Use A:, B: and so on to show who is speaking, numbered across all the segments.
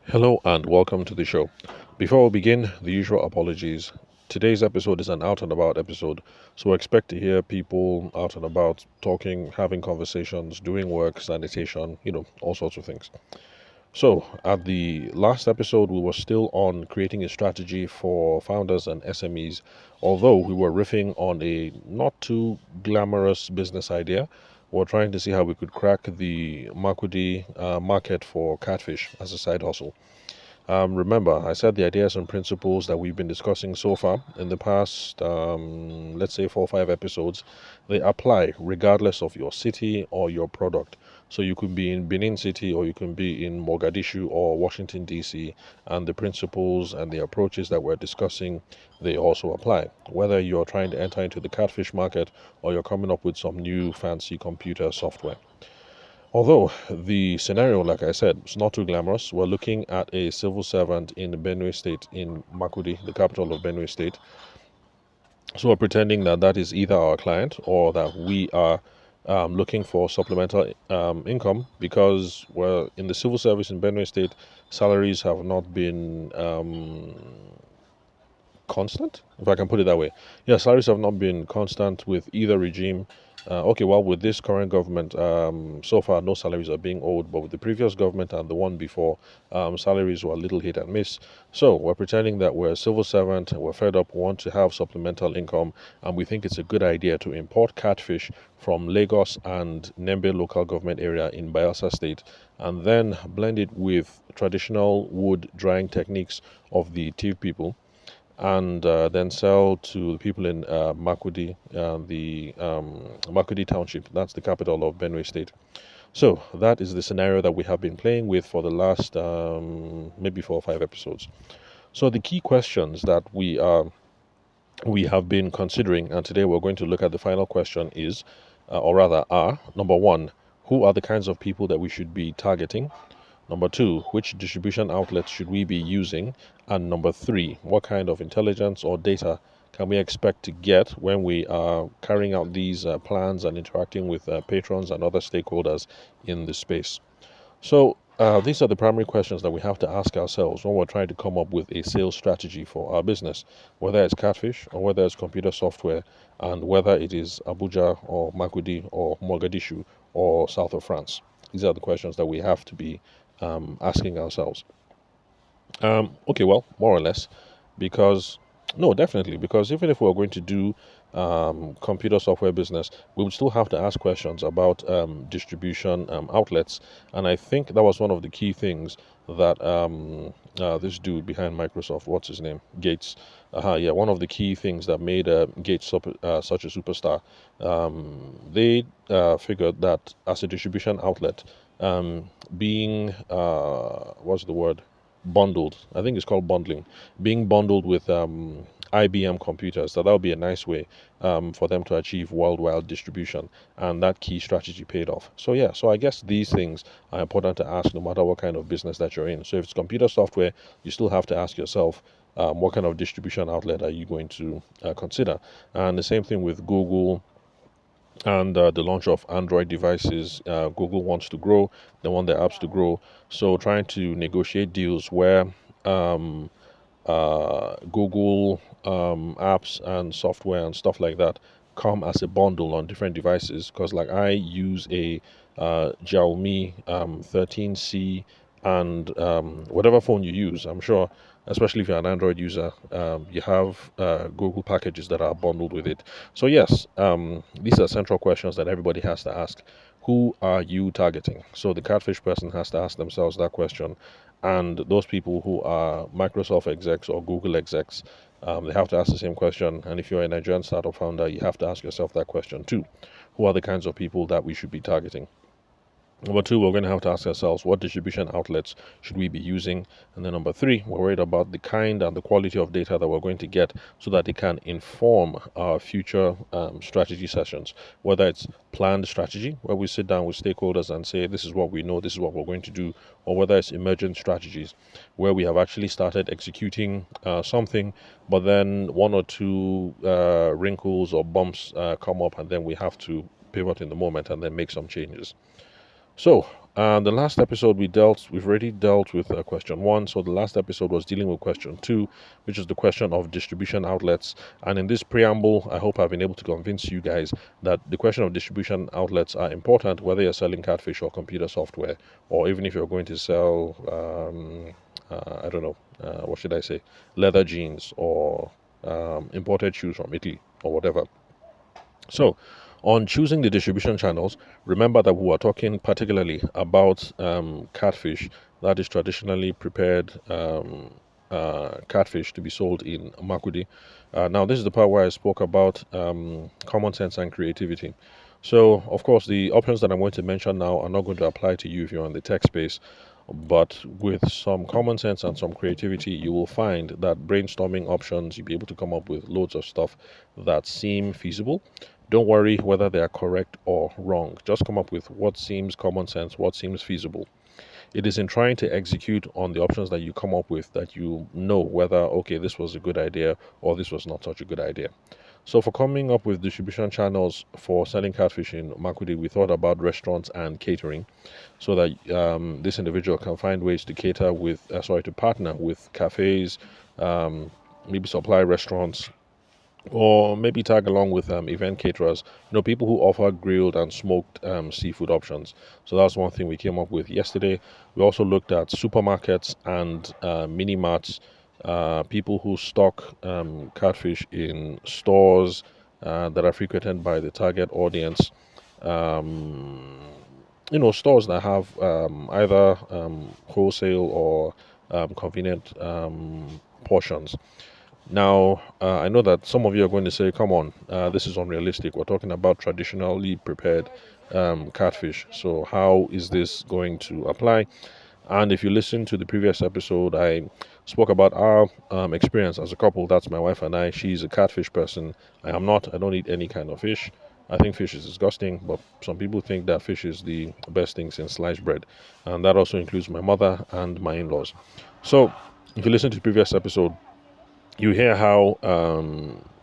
A: Hello and welcome to the show. Before we begin, the usual apologies. Today's episode is an out and about episode, so expect to hear people out and about talking, having conversations, doing work, sanitation, all sorts of things. So, at the last episode, we were still on creating a strategy for founders and SMEs, although we were riffing on a not too glamorous business idea. We're trying to see how we could crack the Makudi market for catfish as a side hustle. Remember, I said the ideas and principles that we've been discussing so far in the past, let's say 4 or 5 episodes, they apply regardless of your city or your product. So you could be in Benin City or you can be in Mogadishu or Washington, D.C., and the principles and the approaches that we're discussing, they also apply. Whether you're trying to enter into the catfish market or you're coming up with some new fancy computer software. Although the scenario, like I said, is not too glamorous, we're looking at a civil servant in Benue State, in Makudi, the capital of Benue State. So we're pretending that that is either our client or that we are looking for supplemental income because, well, in the civil service in Benue State, salaries have not been constant, if I can put it that way. Yeah, salaries have not been constant with either regime. Okay, well, with this current government, so far no salaries are being owed, but with the previous government and the one before, salaries were a little hit and miss. So we're pretending that we're a civil servant, we're fed up, want to have supplemental income, and we think it's a good idea to import catfish from Lagos and Nembe local government area in Bayelsa State, and then blend it with traditional wood drying techniques of the Tiv people and then sell to the people in Makudi, the Makudi Township. That's the capital of Benue State. So that is the scenario that we have been playing with for the last maybe 4 or 5 episodes. So the key questions that we have been considering, and today we're going to look at the final question is, or rather, are number one, who are the kinds of people that we should be targeting? Number two, which distribution outlets should we be using? And number three, what kind of intelligence or data can we expect to get when we are carrying out these plans and interacting with patrons and other stakeholders in the space? So, these are the primary questions that we have to ask ourselves when we're trying to come up with a sales strategy for our business, whether it's Catfish or whether it's computer software, and whether it is Abuja or Makudi or Mogadishu or south of France. These are the questions that we have to be asking ourselves. Okay, well, more or less, because no, definitely, because even if we're going to do computer software business, we would still have to ask questions about distribution outlets, and I think that was one of the key things that this dude behind Microsoft, what's his name, Gates, yeah, one of the key things that made Gates such a superstar. They figured that as a distribution outlet, being what's the word, bundled. I think it's called bundling. Being bundled with IBM computers. That would be a nice way for them to achieve worldwide distribution, and that key strategy paid off. So yeah, so I guess these things are important to ask no matter what kind of business that you're in. So if it's computer software, you still have to ask yourself. What kind of distribution outlet are you going to consider? And the same thing with Google and the launch of Android devices. Google wants to grow, they want their apps to grow. So trying to negotiate deals where um, Google apps and software and stuff like that come as a bundle on different devices. Because like I use a Xiaomi 13C, and whatever phone you use, I'm sure, especially if you're an Android user, you have Google packages that are bundled with it. So yes, these are central questions that everybody has to ask. Who are you targeting? So the catfish person has to ask themselves that question, and those people who are Microsoft execs or Google execs, they have to ask the same question. And if you're a Nigerian startup founder, you have to ask yourself that question too. Who are the kinds of people that we should be targeting? Number two, we're going to have to ask ourselves what distribution outlets should we be using? And then number three, we're worried about the kind and the quality of data that we're going to get so that it can inform our future strategy sessions. Whether it's planned strategy, where we sit down with stakeholders and say, this is what we know, this is what we're going to do, or whether it's emergent strategies, where we have actually started executing something, but then one or two wrinkles or bumps come up, and then we have to pivot in the moment and then make some changes. So, The last episode we've already dealt with question one. So the last episode was dealing with question two, which is the question of distribution outlets. And in this preamble, I hope I've been able to convince you guys that the question of distribution outlets are important, whether you're selling Catfish or computer software, or even if you're going to sell, I don't know, what should I say, leather jeans or imported shoes from Italy or whatever. So, on choosing the distribution channels, remember that we are talking particularly about catfish that is traditionally prepared catfish to be sold in Makudi. Now, this is the part where I spoke about common sense and creativity. So, of course, the options that I'm going to mention now are not going to apply to you if you're in the tech space. But with some common sense and some creativity, you will find that brainstorming options, you'll be able to come up with loads of stuff that seem feasible. Don't worry whether they are correct or wrong. Just come up with what seems common sense, what seems feasible. It is in trying to execute on the options that you come up with that you know whether, okay, this was a good idea or this was not such a good idea. So, for coming up with distribution channels for selling catfish in Makudi, we thought about restaurants and catering so that this individual can find ways to to partner with cafes, maybe supply restaurants, or maybe tag along with event caterers, people who offer grilled and smoked seafood options. So that's one thing we came up with yesterday. We also looked at supermarkets and mini marts, people who stock catfish in stores that are frequented by the target audience. Um, Stores that have either wholesale or convenient portions. Now, I know that some of you are going to say, come on, this is unrealistic. We're talking about traditionally prepared catfish. So, how is this going to apply? And if you listen to the previous episode, I spoke about our experience as a couple. That's my wife and I. She's a catfish person. I am not. I don't eat any kind of fish. I think fish is disgusting, but some people think that fish is the best thing since sliced bread. And that also includes my mother and my in laws. So, if you listen to the previous episode, you hear how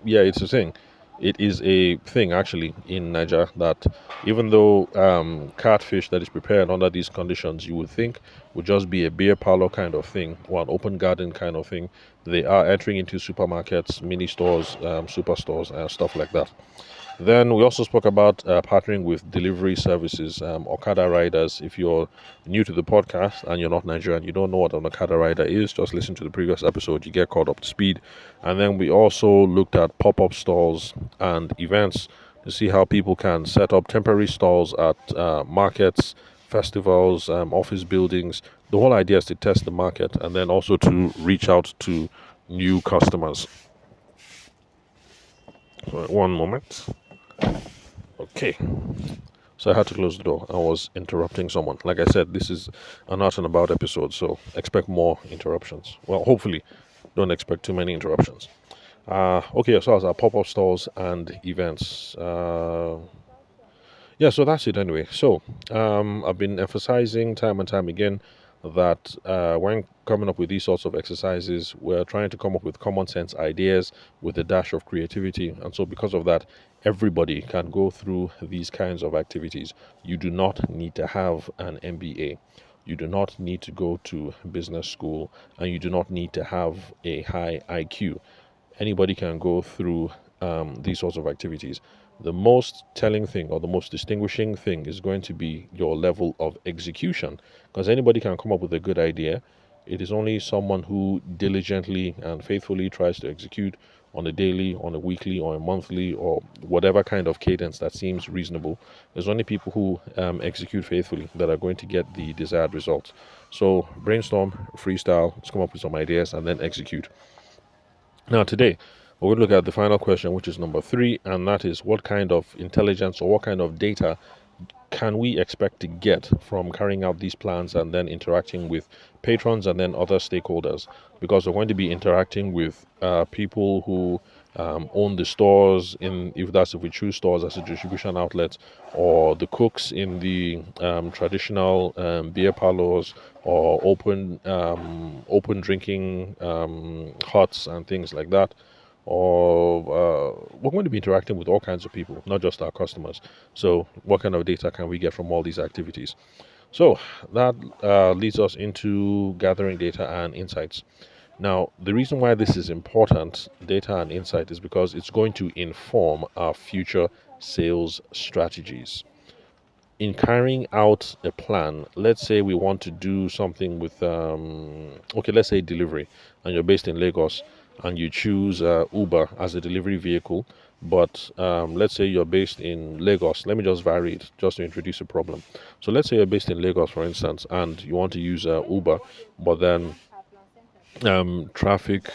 A: yeah, it's a thing. It is a thing actually in Niger that even though catfish that is prepared under these conditions you would think would just be a beer parlor kind of thing or an open garden kind of thing, they are entering into supermarkets, mini stores, superstores, and stuff like that. Then we also spoke about partnering with delivery services, Okada riders. If you're new to the podcast and you're not Nigerian, you don't know what an Okada rider is, just listen to the previous episode, you get caught up to speed. And then we also looked at pop up stalls and events to see how people can set up temporary stalls at markets, festivals, office buildings. The whole idea is to test the market and then also to reach out to new customers. One moment. Okay. So I had to close the door. I was interrupting someone. Like I said, this is an out and about episode, so expect more interruptions. Well, hopefully, don't expect too many interruptions. Okay, so as our pop up stores and events. Yeah, so that's it anyway. So I've been emphasizing time and time again that when coming up with these sorts of exercises, we're trying to come up with common sense ideas with a dash of creativity. And so, because of that, everybody can go through these kinds of activities. You do not need to have an MBA. You do not need to go to business school, and you do not need to have a high IQ. Anybody can go through these sorts of activities. The most telling thing or the most distinguishing thing is going to be your level of execution, because anybody can come up with a good idea. It is only someone who diligently and faithfully tries to execute on a daily, on a weekly, or a monthly, or whatever kind of cadence that seems reasonable. There's only people who execute faithfully that are going to get the desired results. So brainstorm, freestyle, let's come up with some ideas, and then execute. Now, today, we're going to look at the final question, which is number three, and that is what kind of intelligence or what kind of data can we expect to get from carrying out these plans and then interacting with patrons and then other stakeholders? Because we're going to be interacting with people who own the stores, if we choose stores as a distribution outlet, or the cooks in the traditional beer parlors or open drinking huts and things like that. Or we're going to be interacting with all kinds of people, not just our customers. So, what kind of data can we get from all these activities? So that leads us into gathering data and insights. Now, the reason why this is important, data and insight, is because it's going to inform our future sales strategies. In carrying out a plan, let's say we want to do something with, okay, let's say delivery, and you're based in Lagos, and you choose Uber as a delivery vehicle, but let's say you're based in Lagos. Let me just vary it just to introduce a problem. So let's say you're based in Lagos, for instance, and you want to use Uber, but then traffic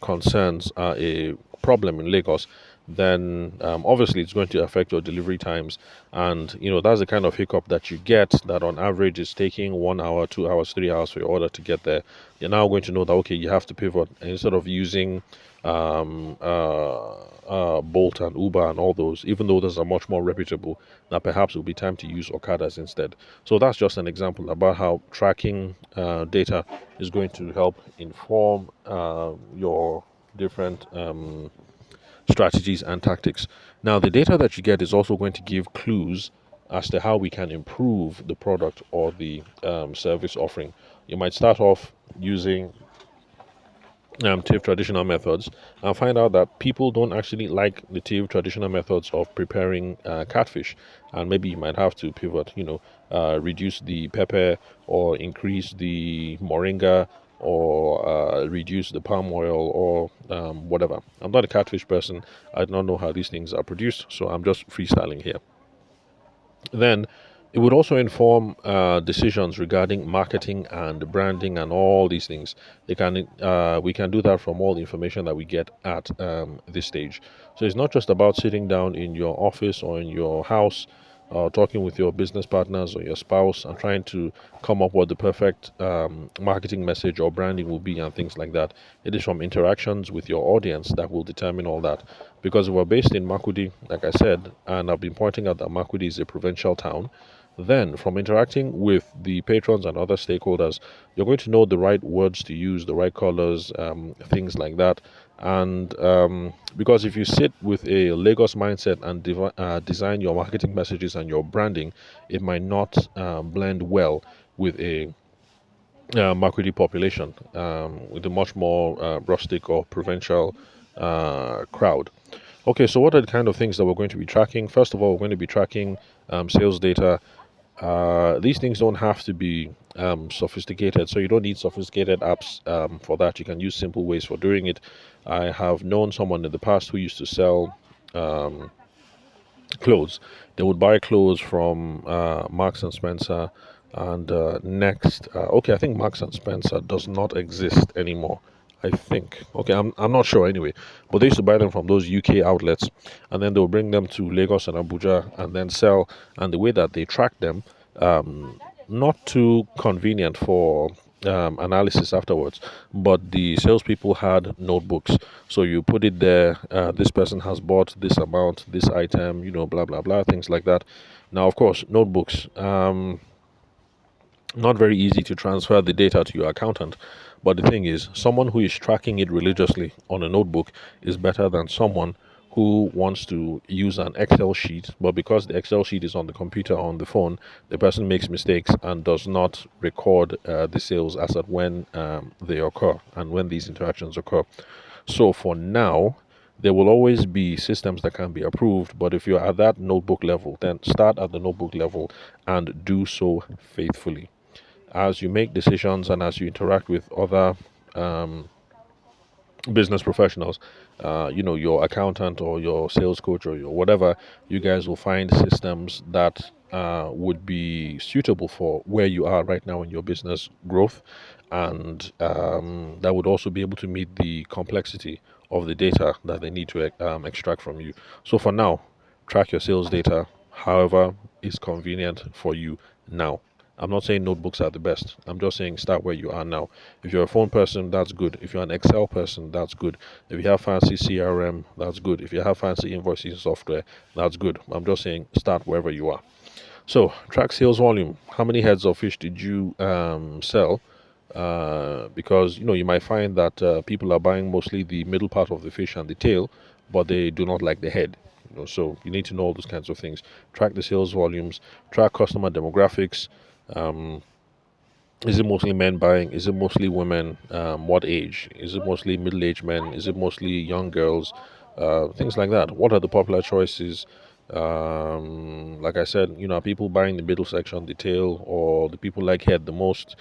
A: concerns are a problem in Lagos, then obviously it's going to affect your delivery times. And that's the kind of hiccup that you get, that on average is taking 1 hour, 2 hours, 3 hours for your order to get there. You're now going to know that, okay, you have to pivot, and instead of using Bolt and Uber and all those, even though those are much more reputable, that perhaps it will be time to use Okadas instead. So that's just an example about how tracking data is going to help inform your different strategies and tactics. Now, the data that you get is also going to give clues as to how we can improve the product or the service offering. You might start off using TIV traditional methods and find out that people don't actually like the TIV traditional methods of preparing catfish, and maybe you might have to pivot, reduce the pepper or increase the moringa or reduce the palm oil or whatever. I'm not a catfish person. I do not know how these things are produced, so I'm just freestyling here. Then it would also inform decisions regarding marketing and branding and all these things. We can do that from all the information that we get at this stage. So it's not just about sitting down in your office or in your house, talking with your business partners or your spouse and trying to come up with the perfect marketing message or branding will be and things like that. It is from interactions with your audience that will determine all that. Because we're based in Makudi, like I said, and I've been pointing out that Makudi is a provincial town. Then, from interacting with the patrons and other stakeholders, you're going to know the right words to use, the right colors, things like that. And because if you sit with a Lagos mindset and design your marketing messages and your branding, it might not blend well with a Makurdi population, with a much more rustic or provincial crowd. Okay, so what are the kind of things that we're going to be tracking? First of all, we're going to be tracking sales data. These things don't have to be sophisticated, so you don't need sophisticated apps for that. You can use simple ways for doing it. I have known someone in the past who used to sell clothes. They would buy clothes from Marks and Spencer, and next, okay, I think Marks and Spencer does not exist anymore. I think. Okay, I'm not sure anyway. But they used to buy them from those UK outlets, and then they'll bring them to Lagos and Abuja and then sell. And the way that they track them, not too convenient for analysis afterwards, but the salespeople had notebooks. So you put it there, this person has bought this amount, this item, blah, blah, blah, things like that. Now, of course, notebooks, not very easy to transfer the data to your accountant. But the thing is, someone who is tracking it religiously on a notebook is better than someone who wants to use an Excel sheet, but because the Excel sheet is on the computer or on the phone, the person makes mistakes and does not record the sales as at when they occur and when these interactions occur. So for now, there will always be systems that can be approved, but if you're at that notebook level, then start at the notebook level and do so faithfully. As you make decisions and as you interact with other business professionals, your accountant or your sales coach or your whatever, you guys will find systems that would be suitable for where you are right now in your business growth, and that would also be able to meet the complexity of the data that they need to extract from you. So for now, track your sales data however is convenient for you now. I'm not saying notebooks are the best. I'm just saying start where you are now. If you're a phone person, that's good. If you're an Excel person, that's good. If you have fancy CRM, that's good. If you have fancy invoicing software, that's good. I'm just saying start wherever you are. So, track sales volume. How many heads of fish did you sell? Because you might find that people are buying mostly the middle part of the fish and the tail, but they do not like the head. So you need to know all those kinds of things. Track the sales volumes. Track customer demographics. Um, is it mostly men buying? Is it mostly women? What age? Is it mostly middle-aged men? Is it mostly young girls? Things like that. What are the popular choices? Like I said, are people buying the middle section, the tail, or the people like head the most?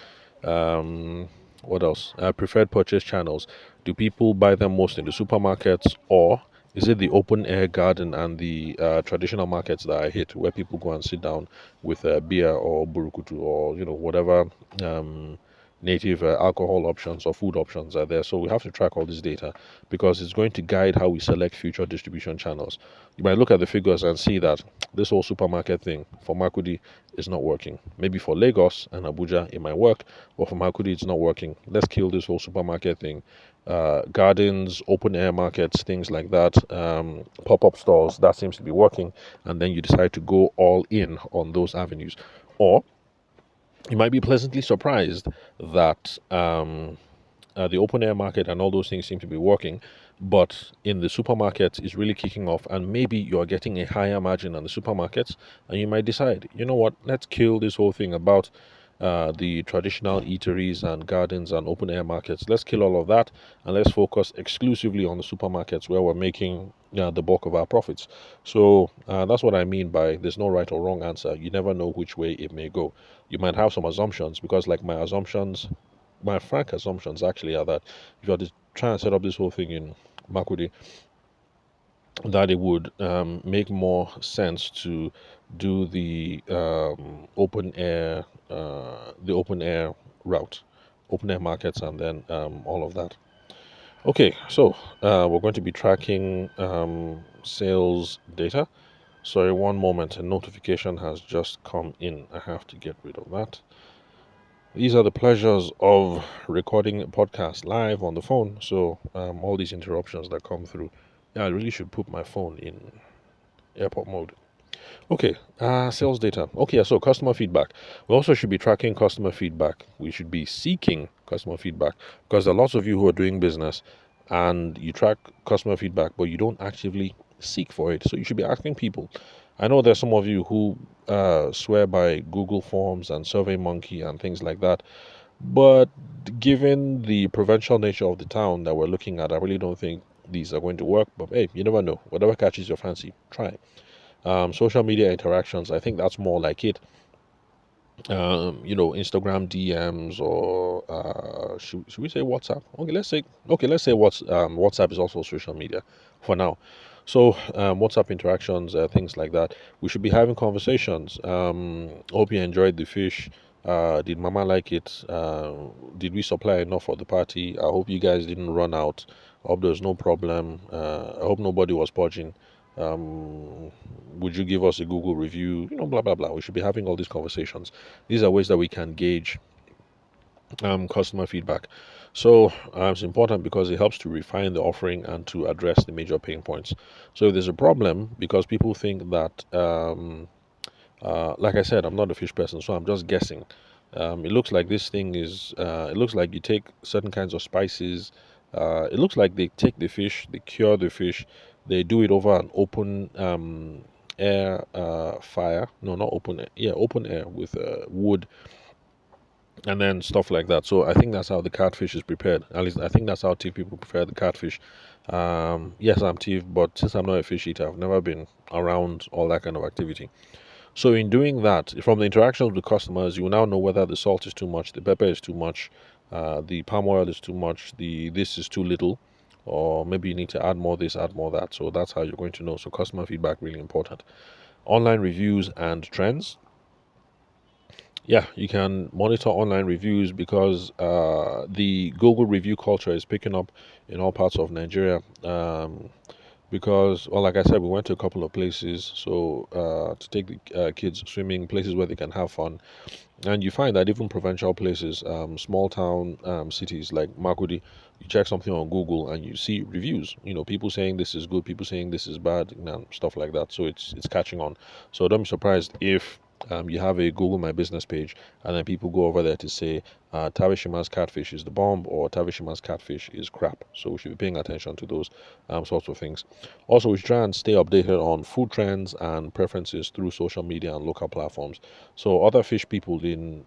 A: Um, what else? Preferred purchase channels. Do people buy them most in the supermarkets, or is it the open air garden and the traditional markets that I hit, where people go and sit down with beer or burukutu or whatever um, native alcohol options or food options are there. So we have to track all this data because it's going to guide how we select future distribution channels. You might look at the figures and see that this whole supermarket thing for Makudi is not working. Maybe for Lagos and Abuja it might work, but for Makudi it's not working. Let's kill this whole supermarket thing. Gardens, open air markets, things like that, pop up stores, that seems to be working, and then you decide to go all in on those avenues. Or you might be pleasantly surprised that the open air market and all those things seem to be working, but in the supermarkets is really kicking off, and maybe you're getting a higher margin on the supermarkets, and you might decide, you know what, let's kill this whole thing about the traditional eateries and gardens and open air markets. Let's kill all of that and let's focus exclusively on the supermarkets where we're making the bulk of our profits. So that's what I mean by there's no right or wrong answer. You never know which way it may go. You might have some assumptions because, like, my frank assumptions actually are that if you are to try and set up this whole thing in Makudi, that it would make more sense to do the open air route, open air markets, and then all of that. Okay, so we're going to be tracking sales data. Sorry, one moment. A notification has just come in. I have to get rid of that. These are the pleasures of recording a podcast live on the phone. So all these interruptions that come through, yeah, I really should put my phone in airport mode. Okay, sales data. Okay, so customer feedback. We also should be tracking customer feedback. We should be seeking customer feedback because there are lots of you who are doing business and you track customer feedback, but you don't actively seek for it. So you should be asking people. I know there's some of you who swear by Google Forms and SurveyMonkey and things like that, but given the provincial nature of the town that we're looking at, I really don't think these are going to work. But hey, you never know. Whatever catches your fancy, try. Social media interactions, I think that's more like it. Instagram DMs or should we say WhatsApp? Okay, let's say WhatsApp is also social media for now. So WhatsApp interactions, things like that. We should be having conversations. Hope you enjoyed the fish. Did Mama like it? Did we supply enough for the party? I hope you guys didn't run out. I hope there's no problem. I hope nobody was purging. Um, would you give us a Google review? Blah blah blah. We should be having all these conversations. These are ways that we can gauge customer feedback. So it's important because it helps to refine the offering and to address the major pain points. So if there's a problem, because people think that, like I said, I'm not a fish person, so I'm just guessing. It looks like this thing is. It looks like you take certain kinds of spices. It looks like they take the fish, they cure the fish, they do it over an open air fire. No, not open air. Yeah, open air with wood and then stuff like that. So I think that's how the catfish is prepared. At least I think that's how Tiv people prepare the catfish. Yes, I'm Tiv, but since I'm not a fish eater, I've never been around all that kind of activity. So in doing that, from the interactions with customers, you will now know whether the salt is too much, the pepper is too much, the palm oil is too much, the this is too little, or maybe you need to add more this, add more that. So that's how you're going to know. So customer feedback really important. Online reviews and trends. Yeah, you can monitor online reviews because the Google review culture is picking up in all parts of Nigeria. Because, well, like I said, we went to a couple of places, so to take the kids swimming, places where they can have fun, and you find that even provincial places, small town cities like Makudi, you check something on Google and you see reviews. People saying this is good, people saying this is bad, and stuff like that. So it's catching on. So don't be surprised if You have a Google My Business page, and then people go over there to say Tavishima's catfish is the bomb or Tavishima's catfish is crap. So we should be paying attention to those sorts of things. Also, we should try and stay updated on food trends and preferences through social media and local platforms. So other fish people in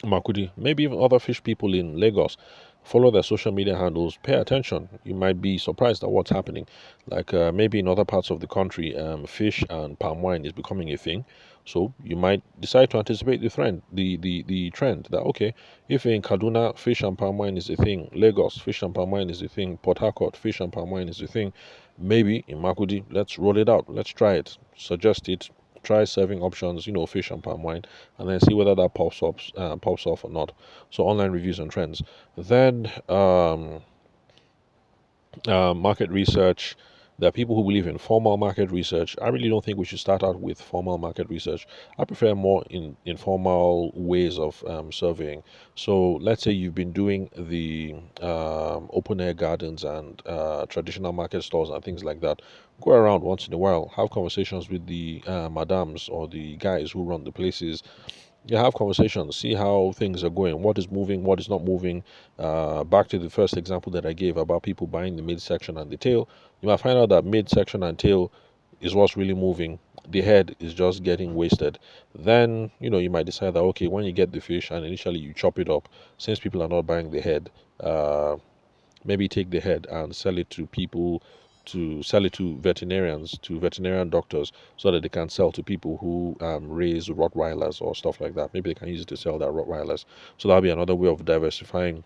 A: Makudi, maybe even other fish people in Lagos, follow their social media handles, pay attention. You might be surprised at what's happening. Like maybe in other parts of the country, fish and palm wine is becoming a thing. So you might decide to anticipate the trend that okay, if in Kaduna fish and palm wine is a thing, Lagos fish and palm wine is a thing, Port Harcourt fish and palm wine is a thing, maybe in Makudi, let's roll it out, let's try it, suggest it, try serving options, fish and palm wine, and then see whether that pops off or not. So online reviews and trends. Then market research. There are people who believe in formal market research. I really don't think we should start out with formal market research. I prefer more informal ways of surveying. So let's say you've been doing the open air gardens and traditional market stores and things like that. Go around once in a while, have conversations with the madams or the guys who run the places. You have conversations, see how things are going, what is moving, what is not moving. Back to the first example that I gave about people buying the midsection and the tail, you might find out that midsection and tail is what's really moving. The head is just getting wasted. Then you might decide that okay, when you get the fish and initially you chop it up, since people are not buying the head, maybe take the head and sell it to people, to sell it to veterinarians, to veterinarian doctors, so that they can sell to people who raise Rottweilers or stuff like that. Maybe they can use it to sell their Rottweilers. So that'll be another way of diversifying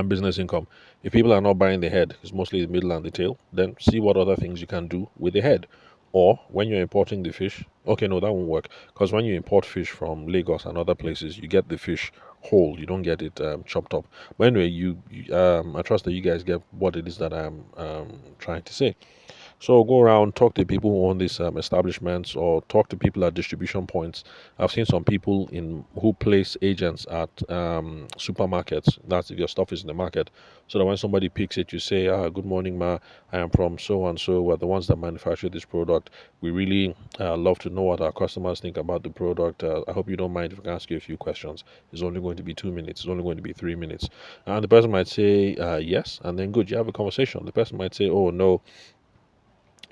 A: business income. If people are not buying the head, it's mostly the middle and the tail, then see what other things you can do with the head. Or when you're importing the fish, okay, no, that won't work, because when you import fish from Lagos and other places, you get the fish whole, you don't get it chopped up. But anyway, I trust that you guys get what it is that I'm trying to say. So go around, talk to people who own these establishments, or talk to people at distribution points. I've seen some people in who place agents at supermarkets. That's if your stuff is in the market, so that when somebody picks it, you say, "Good morning, ma. I am from so and so. We're the ones that manufacture this product. We really love to know what our customers think about the product. I hope you don't mind if I can ask you a few questions. It's only going to be 2 minutes. It's only going to be 3 minutes." And the person might say yes, and then good, you have a conversation. The person might say, "Oh no,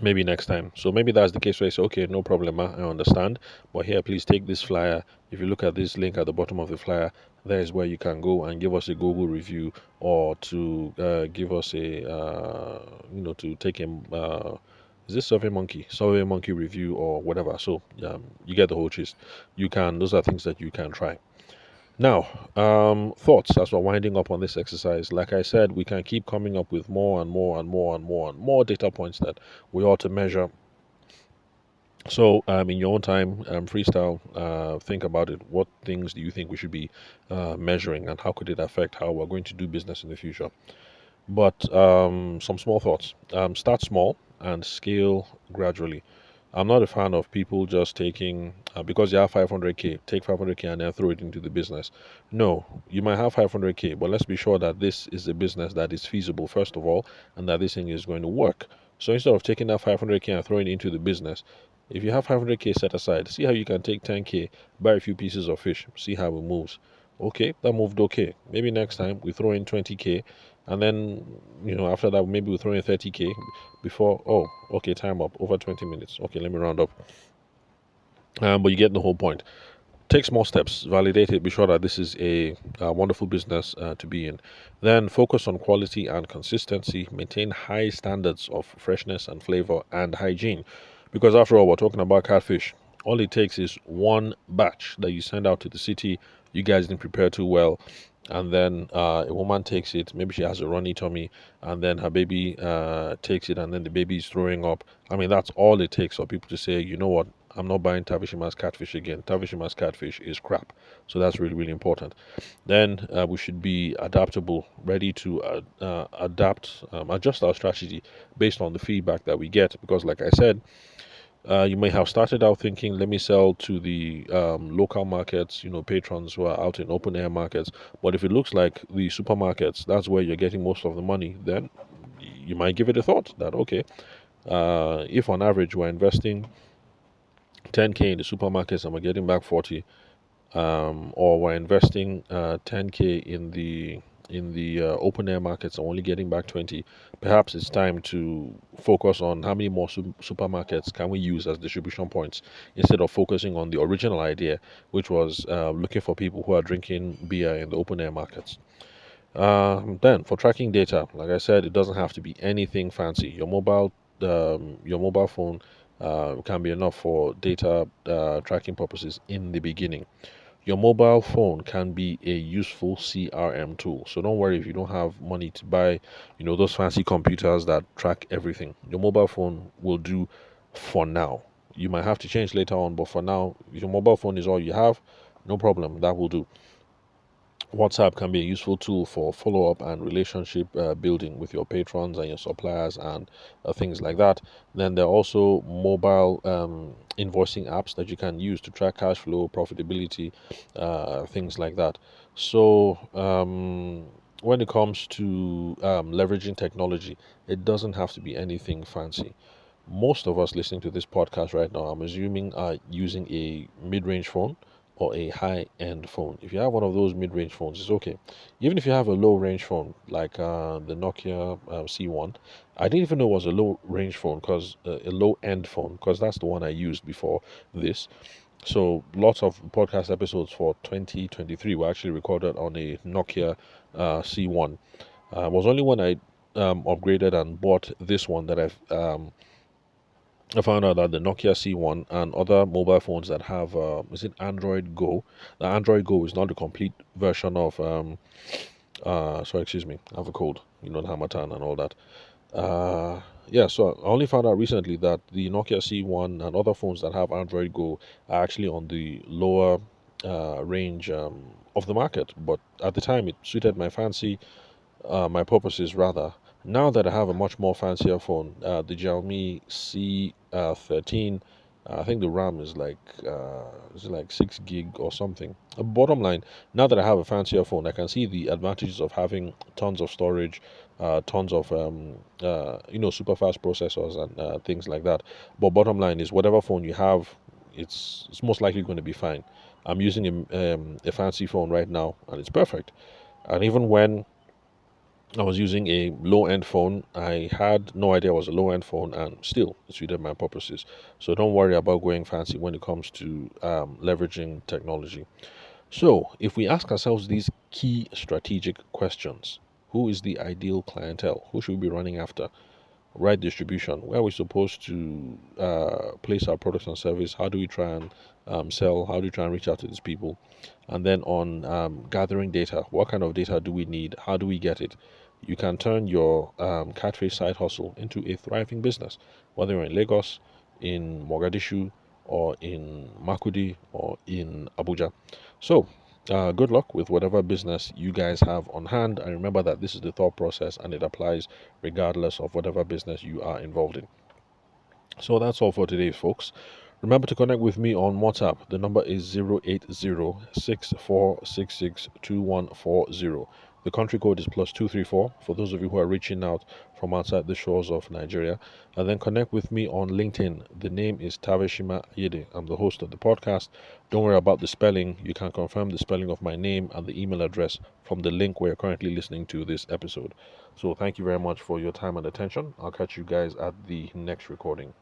A: maybe next time." So maybe that's the case where I say, okay, no problem, I understand. But here, please take this flyer. If you look at this link at the bottom of the flyer, there is where you can go and give us a Google review, or to give us to take a, is this Survey Monkey review or whatever. So you get the whole gist. Those are things that you can try. Now, thoughts as we're winding up on this exercise. Like I said, we can keep coming up with more and more and more and more and more data points that we ought to measure. So, in your own time, freestyle, think about it. What things do you think we should be measuring, and how could it affect how we're going to do business in the future? But some small thoughts. Start small and scale gradually. I'm not a fan of people just taking, because you have 500k, take 500k and then throw it into the business. No, you might have 500k, but let's be sure that this is a business that is feasible, first of all, and that this thing is going to work. So instead of taking that 500k and throwing it into the business, if you have 500k set aside, see how you can take 10k, buy a few pieces of fish, see how it moves. Okay, that moved okay. Maybe next time we throw in 20k, and then after that maybe we throw in 30k before. Oh, okay, time up, over 20 minutes. Okay, let me round up. But you get the whole point. Take small steps, validate it, be sure that this is a wonderful business to be in. Then focus on quality and consistency, maintain high standards of freshness and flavor and hygiene, because after all, we're talking about catfish. All it takes is one batch that you send out to the city, you guys didn't prepare too well, and then a woman takes it, maybe she has a runny tummy, and then her baby takes it, and then the baby is throwing up. I mean, that's all it takes for people to say, you know what, I'm not buying Tavishima's catfish again. Tavishima's catfish is crap. So that's really, really important. Then we should be adaptable, ready to adapt, adjust our strategy based on the feedback that we get. Because, like I said, you may have started out thinking, let me sell to the local markets, patrons who are out in open air markets. But if it looks like the supermarkets, that's where you're getting most of the money, then you might give it a thought that, okay, if on average we're investing 10K in the supermarkets and we're getting back 40, or we're investing 10K in the open air markets and only getting back 20, perhaps it's time to focus on how many more supermarkets can we use as distribution points instead of focusing on the original idea, which was looking for people who are drinking beer in the open air markets. Then for tracking data, like I said, it doesn't have to be anything fancy. Your mobile phone can be enough for data tracking purposes in the beginning. Your mobile phone can be a useful CRM tool. So don't worry if you don't have money to buy, those fancy computers that track everything. Your mobile phone will do for now. You might have to change later on, but for now, if your mobile phone is all you have, no problem. That will do. WhatsApp can be a useful tool for follow up and relationship building with your patrons and your suppliers and things like that. Then there are also mobile invoicing apps that you can use to track cash flow, profitability, things like that. So, when it comes to leveraging technology, it doesn't have to be anything fancy. Most of us listening to this podcast right now, I'm assuming, are using a mid range phone or a high end phone. If you have one of those mid range phones, it's okay. Even if you have a low range phone like the Nokia C1, I didn't even know it was a low range phone because a low end phone, because that's the one I used before this. So lots of podcast episodes for 2023 were actually recorded on a Nokia C1. It was only when I upgraded and bought this one that I found out that the Nokia C1 and other mobile phones that have, is it Android Go? The Android Go is not the complete version of, sorry, excuse me, I have a cold, the Hamatan and all that. Yeah, so I only found out recently that the Nokia C1 and other phones that have Android Go are actually on the lower range of the market. But at the time, it suited my purposes rather. Now that I have a much more fancier phone, the Xiaomi C13, I think the RAM is it like 6 gig or something. Bottom line, now that I have a fancier phone, I can see the advantages of having tons of storage, tons of super fast processors and things like that. But bottom line is, whatever phone you have, it's most likely going to be fine. I'm using a fancy phone right now, and it's perfect. And even when I was using a low end phone. I had no idea it was a low end phone, and still it suited my purposes. So don't worry about going fancy when it comes to leveraging technology. So, if we ask ourselves these key strategic questions: who is the ideal clientele? Who should we be running after? Right distribution, where are we supposed to place our products and service? How do we try and sell? How do we try and reach out to these people? And then on gathering data, what kind of data do we need? How do we get it? You can turn your Catfish side hustle into a thriving business, whether you're in Lagos, in Mogadishu, or in Makudi, or in Abuja. So, good luck with whatever business you guys have on hand. And remember that this is the thought process and it applies regardless of whatever business you are involved in. So that's all for today, folks. Remember to connect with me on WhatsApp. The number is 080 The country code is +234 for those of you who are reaching out from outside the shores of Nigeria. And then connect with me on LinkedIn. The name is Taveshima Yede. I'm the host of the podcast. Don't worry about the spelling. You can confirm the spelling of my name and the email address from the link where you're currently listening to this episode. So thank you very much for your time and attention. I'll catch you guys at the next recording.